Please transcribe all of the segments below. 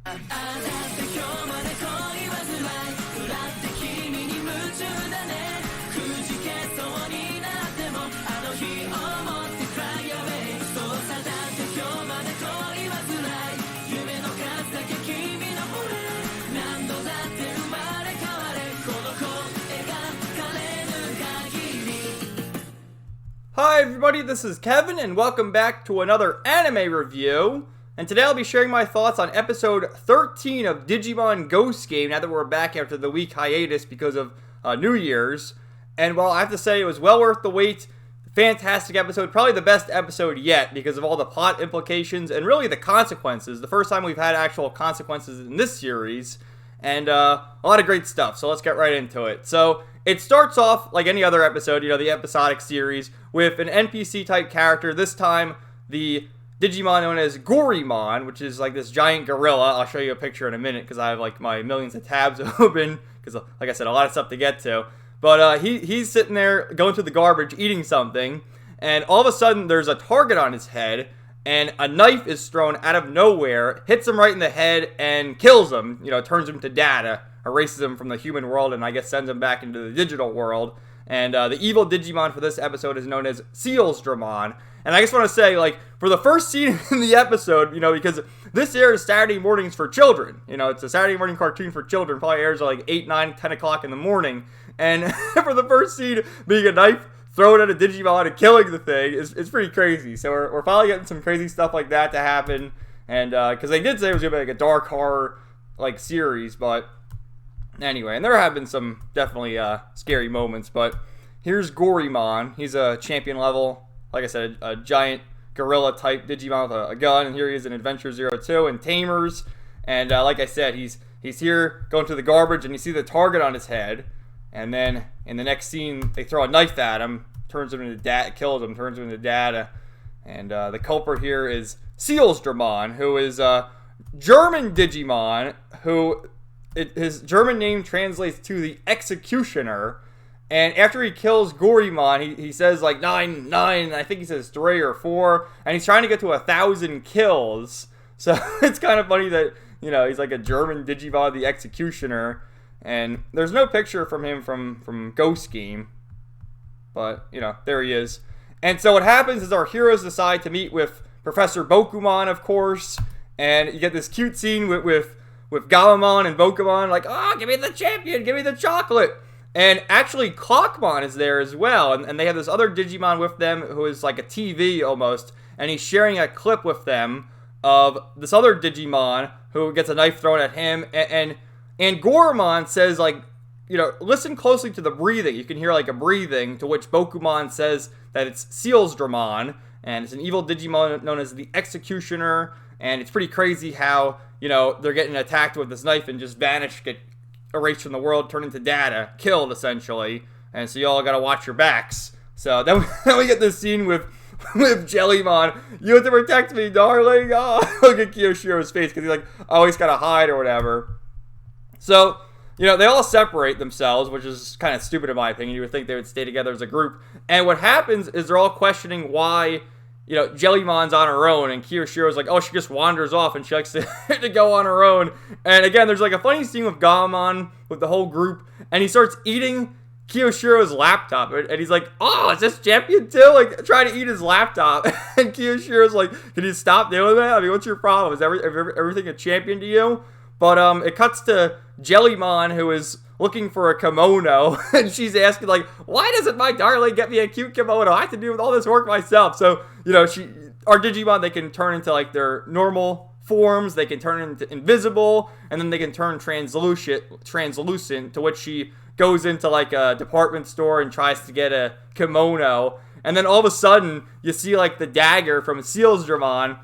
Hi everybody, this is Kevin and welcome back to another anime review. And today I'll be sharing my thoughts on episode 13 of Digimon Ghost Game now that we're back after the week hiatus because of New Year's. And while I have to say it was well worth the wait, fantastic episode, probably the best episode yet because of all the plot implications and really the consequences. The first time we've had actual consequences in this series. And a lot of great stuff, so let's get right into it. So it starts off like any other episode, you know, the episodic series, with an NPC-type character, this time the Digimon known as Gourmon, which is like this giant gorilla. I'll show you a picture in a minute because I have like my millions of tabs open, because like I said, a lot of stuff to get to. But he's sitting there going through the garbage, eating something, and all of a sudden there's a target on his head, and a knife is thrown out of nowhere, hits him right in the head, and kills him, you know, turns him to data, erases him from the human world, and I guess sends him back into the digital world. And the evil Digimon for this episode is known as Sealsdramon. And I just want to say, like, for the first scene in the episode, you know, because this airs Saturday mornings for children. You know, it's a Saturday morning cartoon for children. Probably airs at like 8, 9, 10 o'clock in the morning. And for the first scene being a knife thrown at a Digimon and killing the thing is pretty crazy. So we're finally getting some crazy stuff like that to happen. And because they did say it was going to be like a dark horror like series, but anyway, and there have been some definitely scary moments, but here's Gourmon. He's a champion level, like I said, a giant gorilla type Digimon with a gun, and here he is in Adventure 02 and Tamers, and like I said, he's here going through the garbage, and you see the target on his head, and then in the next scene, they throw a knife at him, turns him into data, kills him, turns him into data, and the culprit here is Sealsdramon, who is a German Digimon, who his German name translates to the Executioner, and after he kills Gourmon, he says like 9, I think he says 3 or 4, and he's trying to get to 1,000 kills. So it's kind of funny that, you know, he's like a German Digimon, the Executioner, and there's no picture from him from Ghost Game, but, you know, there he is. And so what happens is our heroes decide to meet with Professor Bokumon, of course, and you get this cute scene with Gammamon and Bokumon, like, oh, give me the champion, give me the chocolate. And actually, Clockmon is there as well, and they have this other Digimon with them who is like a TV almost, and he's sharing a clip with them of this other Digimon who gets a knife thrown at him, and Gourmon says, like, you know, listen closely to the breathing. You can hear like a breathing, to which Bokumon says that it's Sealsdramon, and it's an evil Digimon known as the Executioner, and it's pretty crazy how, you know, they're getting attacked with this knife and just vanish, get erased from the world, turn into data, killed essentially. And so you all gotta watch your backs. So then we get this scene with Jellymon. You have to protect me, darling. Oh, look at Kiyoshiro's face because he's like always gotta hide or whatever. So, you know, they all separate themselves, which is kind of stupid in my opinion. You would think they would stay together as a group. And what happens is they're all questioning why, you know, Jellymon's on her own, and Kiyoshiro's like, oh, she just wanders off, and she likes to go on her own. And again, there's like a funny scene with Gammamon, with the whole group, and he starts eating Kiyoshiro's laptop, and he's like, oh, is this champion too? Like, trying to eat his laptop, and Kiyoshiro's like, can you stop doing that? I mean, what's your problem? Is everything a champion to you? But it cuts to Jellymon, who is looking for a kimono, and she's asking, like, why doesn't my darling get me a cute kimono? I have to do all this work myself. So, you know, our Digimon, they can turn into, like, their normal forms, they can turn into invisible, and then they can turn translucent, to which she goes into, like, a department store and tries to get a kimono, and then all of a sudden, you see, like, the dagger from Sealsdramon.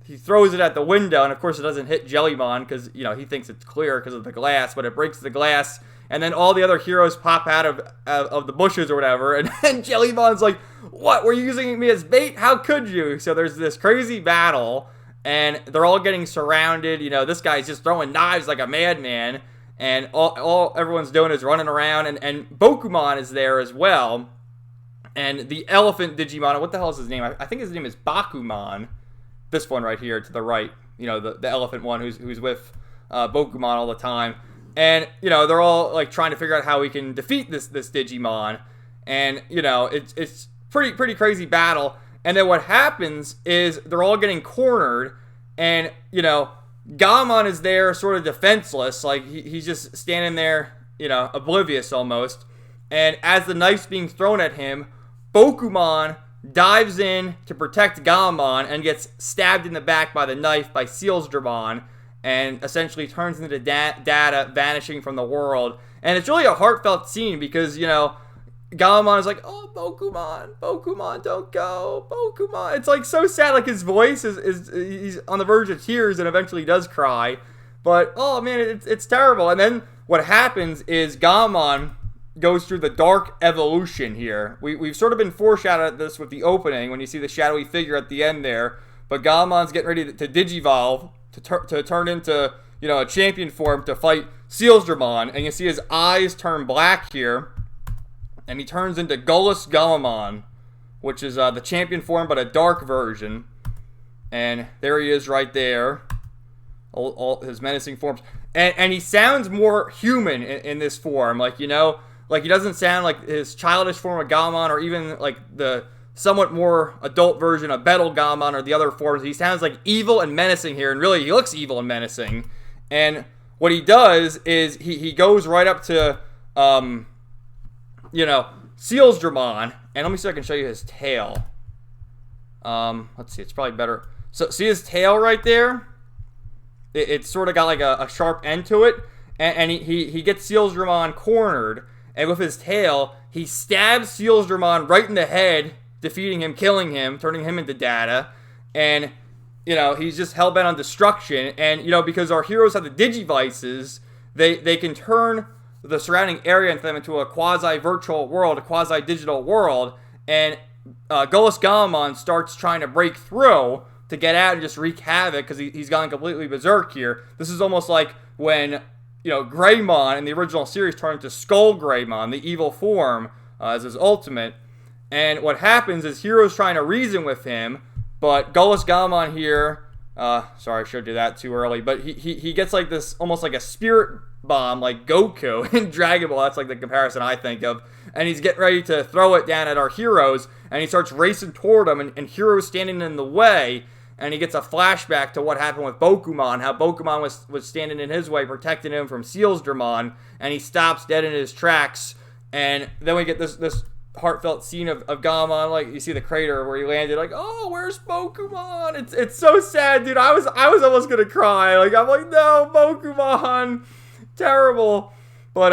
He throws it at the window, and of course it doesn't hit Jellymon because, you know, he thinks it's clear because of the glass, but it breaks the glass, and then all the other heroes pop out of the bushes or whatever, and then Jellymon's like, what, were you using me as bait? How could you? So there's this crazy battle, and they're all getting surrounded. You know, this guy's just throwing knives like a madman, and all everyone's doing is running around, and Bokumon is there as well, and the elephant Digimon, what the hell is his name? I think his name is Bakumon. This one right here to the right. the elephant one who's with Bokumon all the time. And, they're all, like, trying to figure out how we can defeat this Digimon. And, it's pretty crazy battle. And then what happens is they're all getting cornered. And, Gammamon is there sort of defenseless. Like, he's just standing there, oblivious almost. And as the knife's being thrown at him, Bokumon dives in to protect Gammamon and gets stabbed in the back by the knife by Sealsdramon. And essentially turns into data vanishing from the world. And it's really a heartfelt scene because, Gammamon is like, oh, Bokumon, don't go, Bokumon. It's like so sad, like his voice is he's on the verge of tears and eventually does cry. But, oh man, it's terrible. And then what happens is Gammamon goes through the dark evolution here. We've sort of been foreshadowed this with the opening when you see the shadowy figure at the end there. But Gammon's getting ready to digivolve. To turn into, a champion form to fight Sealsdramon. And you see his eyes turn black here. And he turns into GulusGammamon, which is the champion form, but a dark version. And there he is right there. All his menacing forms. And he sounds more human in this form. Like, like he doesn't sound like his childish form of Gammamon or even like the somewhat more adult version of Gammamon or the other forms. He sounds like evil and menacing here, and really he looks evil and menacing. And what he does is he goes right up to Sealsdramon, and let me see if I can show you his tail. Let's see, it's probably better. So see his tail right there? It's sort of got like a sharp end to it, and he gets Sealsdramon cornered, and with his tail he stabs Sealsdramon right in the head, defeating him, killing him, turning him into data. And, he's just hell-bent on destruction. And, because our heroes have the Digivices, they can turn the surrounding area into a quasi-virtual world, a quasi-digital world. And GulusGammamon starts trying to break through to get out and just wreak havoc because he's gone completely berserk here. This is almost like when, Greymon in the original series turned into Skullgreymon, the evil form, as his ultimate. And what happens is Hero's trying to reason with him, but GulusGammamon here, sorry I showed you that too early, but he gets like this, almost like a spirit bomb, like Goku in Dragon Ball. That's like the comparison I think of. And he's getting ready to throw it down at our heroes, and he starts racing toward him, and Hero's standing in the way, and he gets a flashback to what happened with Bokumon, how Bokumon was standing in his way, protecting him from Sealsdramon, and he stops dead in his tracks. And then we get this heartfelt scene of Gammamon, like you see the crater where he landed, like, oh, where's Bokumon? It's so sad, dude. I was almost gonna cry. Like, I'm like, no, Bokumon, terrible. But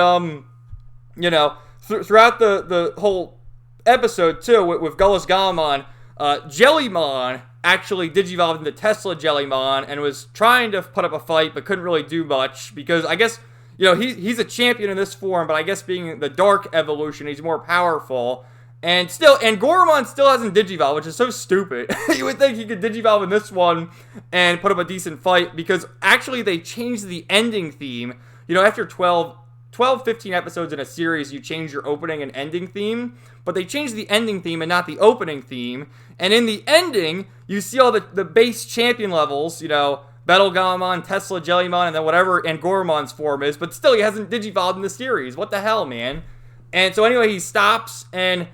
throughout the whole episode too, with GulusGammamon, Jellymon actually digivolved into Tesla Jellymon and was trying to put up a fight but couldn't really do much because I guess he's a champion in this form, but I guess being the dark evolution, he's more powerful. And Goramon still hasn't digivolved, which is so stupid. You would think he could digivolve in this one and put up a decent fight, because actually they changed the ending theme. After 12, 15 episodes in a series, you change your opening and ending theme. But they changed the ending theme and not the opening theme. And in the ending, you see all the base champion levels, Gammamon, Tesla Jellymon, and then whatever Angoromon's form is, but still he hasn't digivolved in the series. What the hell, man? And so anyway, he stops, and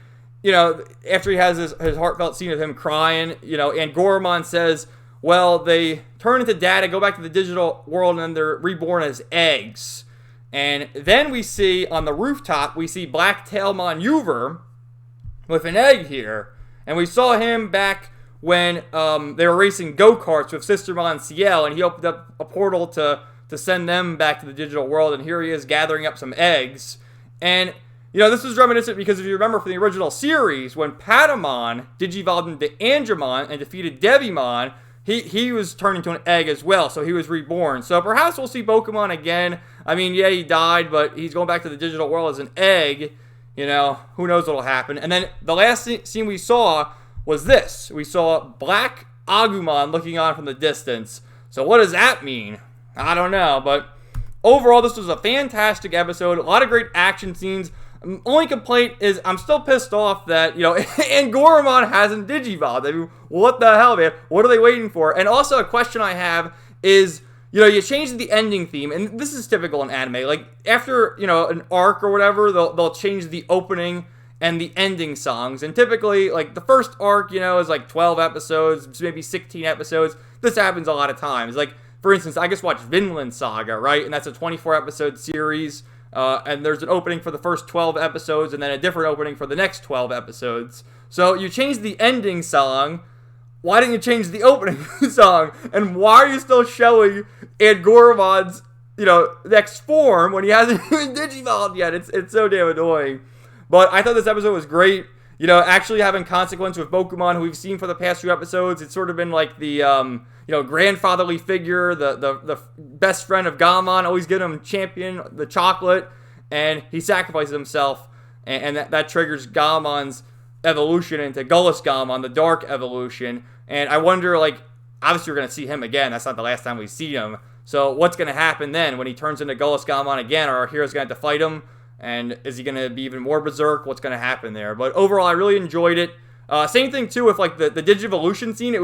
after he has his heartfelt scene of him crying, Angoromon says, well, they turn into data, go back to the digital world, and then they're reborn as eggs. And then we see on the rooftop, we see Blacktailmon Uver with an egg here, and we saw him back when they were racing go-karts with Sistermon Ciel, and he opened up a portal to send them back to the digital world, and here he is gathering up some eggs. And, this is reminiscent because if you remember from the original series, when Patamon digivolved into Andromon and defeated Devimon, he was turned into an egg as well, so he was reborn. So perhaps we'll see Bokumon again. I mean, yeah, he died, but he's going back to the digital world as an egg. Who knows what'll happen. And then the last scene we saw was this. We saw Black Agumon looking on from the distance. So what does that mean? I don't know, but overall this was a fantastic episode. A lot of great action scenes, Only complaint is I'm still pissed off that, Angoramon hasn't Digivolved. I mean, what the hell, man? What are they waiting for? And also, a question I have is, you changed the ending theme, and this is typical in anime. Like, after, an arc or whatever, they'll change the opening and the ending songs. And typically, like, the first arc, is like 12 episodes, maybe 16 episodes. This happens a lot of times. Like, for instance, I just watched Vinland Saga, right? And that's a 24-episode series. And there's an opening for the first 12 episodes, and then a different opening for the next 12 episodes. So you changed the ending song. Why didn't you change the opening song? And why are you still showing Angoramon's, next form when he hasn't even Digivolved yet? It's so damn annoying. But I thought this episode was great. Actually having consequence with Pokemon, who we've seen for the past few episodes. It's sort of been like the, grandfatherly figure, the best friend of Gammamon, always get him champion, the chocolate, and he sacrifices himself, and that triggers Gammamon's evolution into GulusGammamon, the dark evolution. And I wonder, like, obviously we're going to see him again. That's not the last time we see him. So what's going to happen then when he turns into GulusGammamon again? Are our heroes going to have to fight him? And is he going to be even more berserk? What's going to happen there? But overall, I really enjoyed it. Same thing, too, with, like, the Digivolution scene.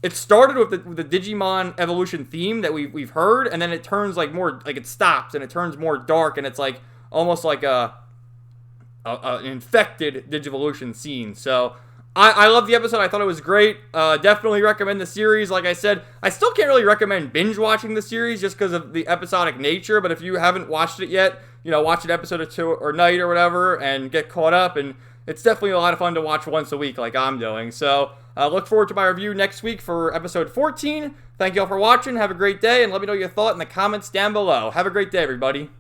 It started with the Digimon evolution theme that we've heard, and then it turns, like, more, like, it stops, and it turns more dark, and it's, like, almost like an infected Digivolution scene. So I love the episode. I thought it was great. Definitely recommend the series. Like I said, I still can't really recommend binge watching the series just because of the episodic nature. But if you haven't watched it yet, watch an episode or two or night or whatever and get caught up. And it's definitely a lot of fun to watch once a week like I'm doing. So look forward to my review next week for episode 14. Thank you all for watching. Have a great day. And let me know your thought in the comments down below. Have a great day, everybody.